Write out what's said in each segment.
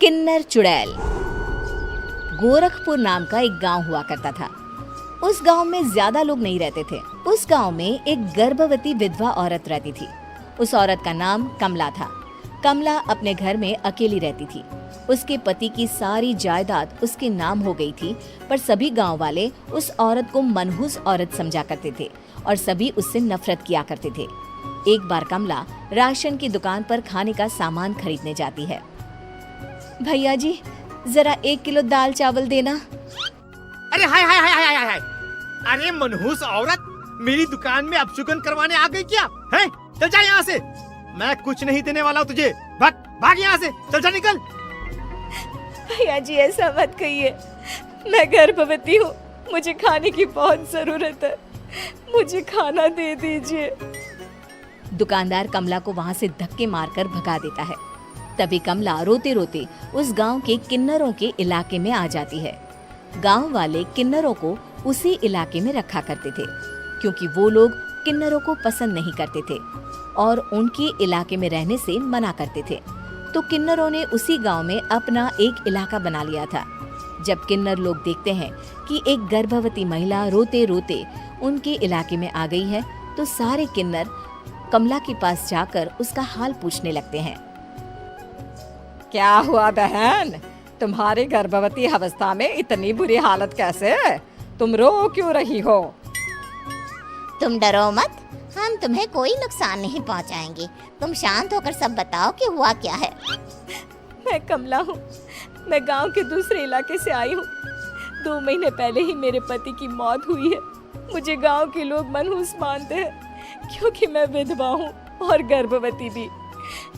किन्नर चुड़ैल। गोरखपुर नाम का एक गांव हुआ करता था। उस गांव में ज्यादा लोग नहीं रहते थे। उस गांव में एक गर्भवती विधवा औरत रहती थी। उस औरत का नाम कमला था। कमला अपने घर में अकेली रहती थी। उसके पति की सारी जायदाद उसके नाम हो गई थी, पर सभी गांव वाले उस औरत को मनहूस औरत समझा करते थे और सभी उससे नफरत किया करते थे। एक बार कमला राशन की दुकान पर खाने का सामान खरीदने जाती है। भैया जी, जरा 1 किलो दाल चावल देना। अरे हाय हाय हाय हाय हाय हाय! अरे मनहूस औरत, मेरी दुकान में अपशुगन करवाने आ गई क्या? हैं? चल जा यहाँ से। मैं कुछ नहीं देने वाला हूँ तुझे। भाग भाग यहाँ से, चल जा, निकल। भैया जी, ऐसा मत कहिए। मैं गर्भवती हूँ, मुझे खाने की बहुत जरूरत है। मुझे खाना दे दीजिए। दुकानदार कमला को वहाँ से धक्के मारकर भगा देता है। तभी कमला रोते रोते उस गांव के किन्नरों के इलाके में आ जाती है। गांव वाले किन्नरों को उसी इलाके में रखा करते थे, क्योंकि वो लोग किन्नरों को पसंद नहीं करते थे और उनके इलाके में रहने से मना करते थे। तो किन्नरों ने उसी गांव में अपना एक इलाका बना लिया था। जब किन्नर लोग देखते हैं कि एक गर्भवती महिला रोते रोते उनके इलाके में आ गई है, तो सारे किन्नर कमला के पास जाकर उसका हाल पूछने लगते हैं। क्या हुआ बहन, तुम्हारी गर्भवती अवस्था में इतनी बुरी हालत कैसे है? तुम रो क्यों रही हो? तुम डरो मत, हम तुम्हें कोई नुकसान नहीं पहुंचाएंगे। तुम शांत होकर सब बताओ कि हुआ क्या है। मैं कमला हूँ। मैं गांव के दूसरे इलाके से आई हूँ। 2 महीने पहले ही मेरे पति की मौत हुई है। मुझे गांव के लोग मनहूस मानते हैं, क्योंकि मैं विधवा हूँ और गर्भवती भी।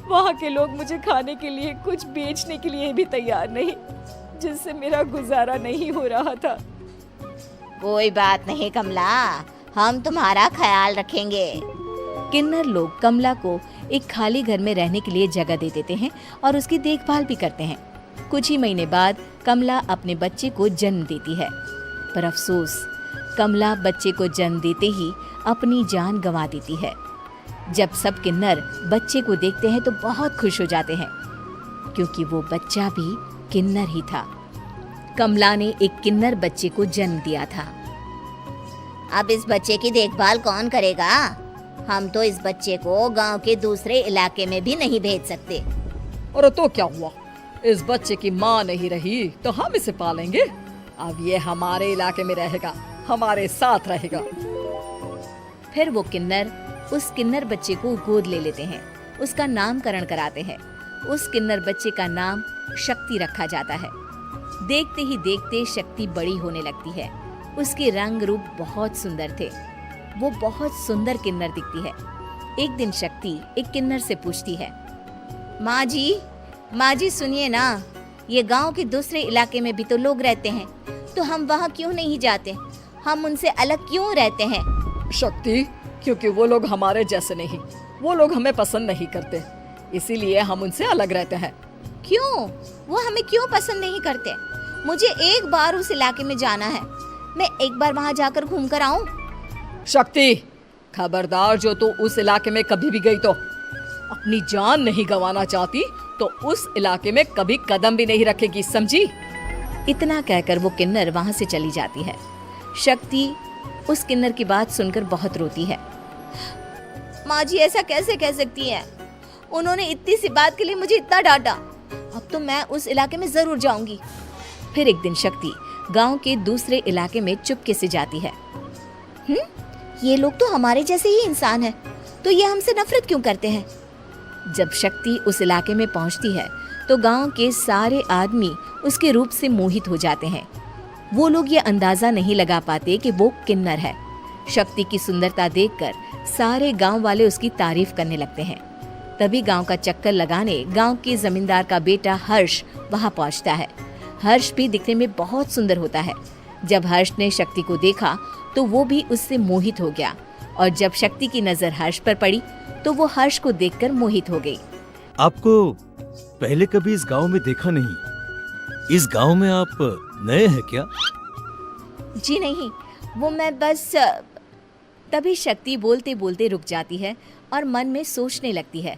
वहाँ के लोग मुझे खाने के लिए कुछ बेचने के लिए भी तैयार नहीं, जिससे मेरा गुजारा नहीं हो रहा था। कोई बात नहीं कमला, हम तुम्हारा ख्याल रखेंगे। किन्नर लोग कमला को एक खाली घर में रहने के लिए जगह दे देते हैं और उसकी देखभाल भी करते हैं। कुछ ही महीने बाद कमला अपने बच्चे को जन्म देती है, पर अफसोस, कमला बच्चे को जन्म देते ही अपनी जान गंवा देती है। जब सब किन्नर बच्चे को देखते हैं तो बहुत खुश हो जाते हैं, क्योंकि वो बच्चा भी किन्नर ही था। कमला ने एक किन्नर बच्चे को जन्म दिया था। अब इस बच्चे की देखभाल कौन करेगा? हम तो इस बच्चे को गांव के दूसरे इलाके में भी नहीं भेज सकते। और तो क्या हुआ, इस बच्चे की माँ नहीं रही तो हम इसे पालेंगे। अब ये हमारे इलाके में रहेगा, हमारे साथ रहेगा। फिर वो किन्नर उस किन्नर बच्चे को गोद ले लेते हैं, उसका नामकरण कराते हैं। उस किन्नर बच्चे का नाम शक्ति रखा जाता है। देखते ही देखते शक्ति बड़ी होने लगती है। उसके रंग रूप बहुत सुंदर थे। वो बहुत सुंदर किन्नर दिखती है। एक दिन शक्ति एक किन्नर से पूछती है, माँ जी सुनिए ना, ये गांव के दूसरे इलाके में भी तो लोग रहते हैं, तो हम वहाँ क्यों नहीं जाते? हम उनसे अलग क्यों रहते हैं? शक्ति, क्योंकि वो लोग हमारे जैसे नहीं, वो लोग हमें पसंद नहीं करते, इसीलिए हम उनसे अलग रहते हैं। क्यों? वो हमें क्यों पसंद नहीं करते? मुझे एक बार उस इलाके में जाना है। मैं एक बार वहाँ जाकर घूम कर आऊँ। शक्ति, खबरदार, जो तू उस इलाके में कभी भी गई तो अपनी जान नहीं गंवाना चाहती तो उस इलाके में कभी कदम भी नहीं रखेगी, समझी? इतना कहकर वो किन्नर वहाँ से चली जाती है। शक्ति उस किन्नर की बात सुनकर बहुत रोती है। माँ जी, ऐसा कैसे कह सकती हैं? उन्होंने इतनी सी बात के लिए मुझे इतना डांटा। अब तो मैं उस इलाके में जरूर जाऊंगी। फिर एक दिन शक्ति गांव के दूसरे इलाके में चुपके से जाती है। ये लोग तो हमारे जैसे ही इंसान हैं, तो ये हमसे नफरत क्यों करते हैं? जब शक्ति उस इलाके में पहुंचती है तो गांव के सारे आदमी उसके रूप से मोहित हो जाते हैं। वो लोग ये अंदाजा नहीं लगा पाते कि वो किन्नर है। शक्ति की सुंदरता देखकर सारे गांव वाले उसकी तारीफ करने लगते हैं। तभी गांव का चक्कर लगाने गांव के जमींदार का बेटा हर्ष वहां पहुंचता है। हर्ष भी दिखने में बहुत सुंदर होता है। जब हर्ष ने शक्ति को देखा तो वो भी उससे मोहित हो गया, और जब शक्ति की नजर हर्ष पर पड़ी तो वो हर्ष को देखकर मोहित हो गई। आपको पहले कभी इस गांव में देखा नहीं। इस गांव में आप नए हैं क्या? जी नहीं, वो मैं बस। तभी शक्ति बोलते बोलते रुक जाती है और मन में सोचने लगती है,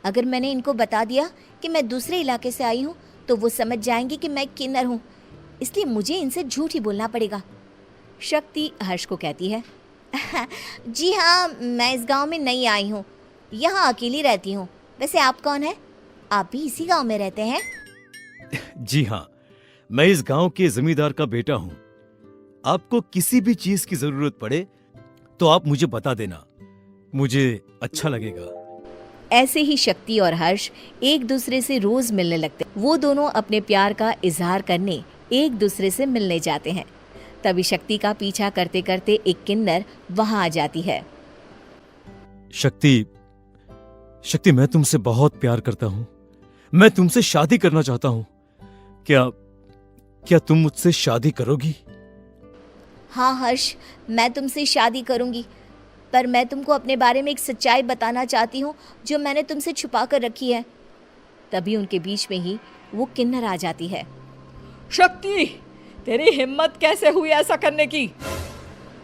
अगर मैंने इनको बता दिया कि मैं दूसरे इलाके से आई हूँ तो वो समझ जाएंगे कि मैं किन्नर हूँ, इसलिए मुझे इनसे झूठ ही बोलना पड़ेगा। शक्ति हर्ष को कहती है, जी हाँ, मैं इस गांव में नई आई हूँ, यहाँ अकेली रहती हूँ। वैसे आप कौन है? आप भी इसी गांव में रहते हैं? जी हाँ, मैं इस गांव के जमींदार का बेटा हूँ। आपको किसी भी चीज की जरूरत पड़े तो आप मुझे बता देना, मुझे अच्छा लगेगा। ऐसे ही शक्ति और हर्ष एक दूसरे से रोज मिलने लगते। वो दोनों अपने प्यार का इजहार करने एक दूसरे से मिलने जाते हैं। तभी शक्ति का पीछा करते करते एक किन्नर वहां आ जाती है। शक्ति, मैं तुमसे बहुत प्यार करता हूँ। मैं तुमसे शादी करना चाहता हूँ। क्या तुम मुझसे शादी करोगी? हाँ हर्ष, मैं तुमसे शादी करूँगी, पर मैं तुमको अपने बारे में एक सच्चाई बताना चाहती हूँ जो मैंने तुमसे छुपा कर रखी है। तभी उनके बीच में ही वो किन्नर आ जाती है। शक्ति, तेरी हिम्मत कैसे हुई ऐसा करने की?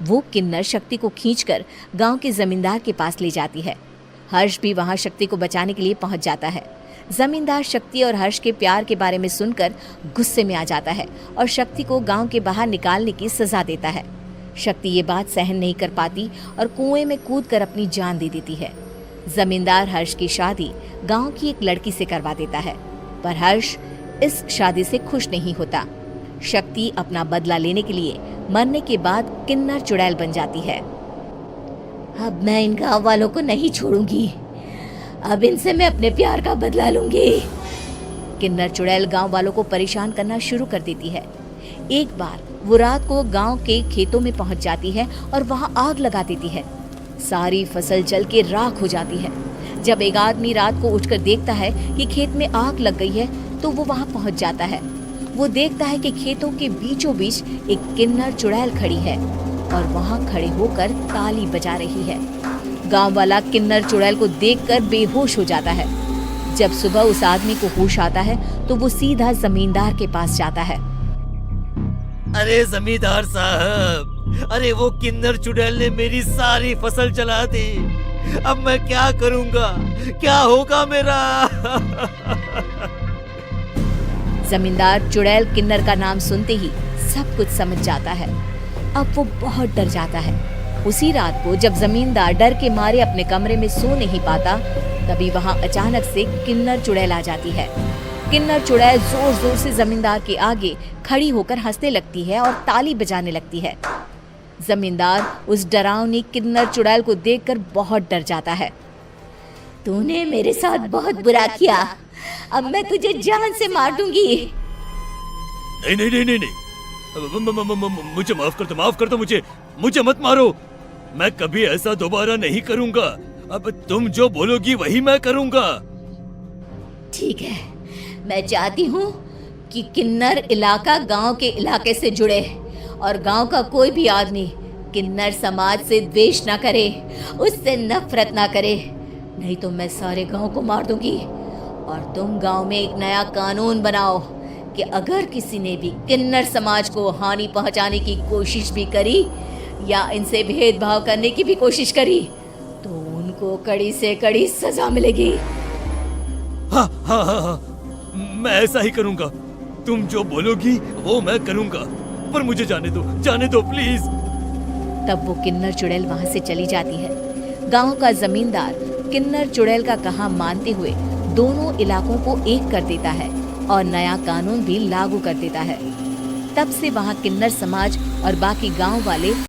वो किन्नर शक्ति को खींचकर गांव के जमींदार के पास ले जाती है। हर्ष भी वहां शक्ति को बचाने के लिए पहुंच जाता है। जमींदार शक्ति और हर्ष के प्यार के बारे में सुनकर गुस्से में आ जाता है और शक्ति को गांव के बाहर निकालने की सजा देता है। शक्ति ये बात सहन नहीं कर पाती और कुएं में कूदकर अपनी जान दे देती है। जमींदार हर्ष की शादी गांव की एक लड़की से करवा देता है, पर हर्ष इस शादी से खुश नहीं होता। शक्ति अपना बदला लेने के लिए मरने के बाद किन्नर चुड़ैल बन जाती है। अब मैं इन गाँव वालों को नहीं छोड़ूंगी, अब इनसे मैं अपने प्यार का बदला लूंगी। किन्नर चुड़ैल गांव वालों को परेशान करना शुरू कर देती है। एक बार वो रात को गांव के खेतों में पहुंच जाती है और वहां आग लगा देती है। सारी फसल जल के राख हो जाती है। जब एक आदमी रात को उठकर देखता है कि खेत में आग लग गई है तो वो वहां पहुंच जाता है। वो देखता है कि खेतों के बीचों बीच एक किन्नर चुड़ैल खड़ी है और वहां खड़े होकर ताली बजा रही है। गांव वाला किन्नर चुड़ैल को देखकर बेहोश हो जाता है। जब सुबह उस आदमी को होश आता है तो वो सीधा जमींदार के पास जाता है। अरे जमींदार साहब, अरे वो किन्नर चुड़ैल ने मेरी सारी फसल जला दी। अब मैं क्या करूंगा? क्या होगा मेरा? जमींदार चुड़ैल किन्नर का नाम सुनते ही सब कुछ समझ जाता है। अब वो बहुत डर जाता है। उसी रात को जब जमींदार डर के मारे अपने कमरे में सो नहीं पाता, तभी वहां अचानक से किन्नर चुड़ैल आ जाती है। किन्नर चुड़ैल जोर जोर से जमींदार के आगे खड़ी होकर हंसने लगती है और ताली बजाने लगती है। जमींदार उस डरावनी किन्नर चुड़ैल को देखकर बहुत डर जाता है। तूने मेरे साथ बहुत बुरा किया, अब मैं तुझे जान से मार दूंगी। नहीं नहीं नहीं नहीं नहीं, मुझे माफ कर दो, मुझे मत मारो। मैं कभी ऐसा दोबारा नहीं करूंगा। अब तुम जो बोलोगी वही मैं करूंगा। ठीक है, मैं चाहती हूँ कि किन्नर इलाका गांव के इलाके से जुड़े और गांव का कोई भी आदमी किन्नर समाज से द्वेष ना करे, उससे नफरत ना करे, नहीं तो मैं सारे गांव को मार दूंगी। और तुम गांव में एक नया कानून बनाओ कि अगर किसी ने भी किन्नर समाज को हानि पहुंचाने की कोशिश भी करी या इनसे भेदभाव करने की भी कोशिश करी तो उनको कड़ी से कड़ी सजा मिलेगी। हाँ हाँ हाँ हाँ, मैं ऐसा ही करूंगा। तुम जो बोलोगी वो मैं करूंगा, पर मुझे जाने दो प्लीज। तब वो किन्नर चुड़ैल वहां से चली जाती है। गांव का जमींदार किन्नर चुड़ैल का कहा मानते हुए दोनों इलाकों को एक कर देता है और नया कानून भी लागू कर देता है। तब से वहां किन्नर समाज और बाकी गांव वाले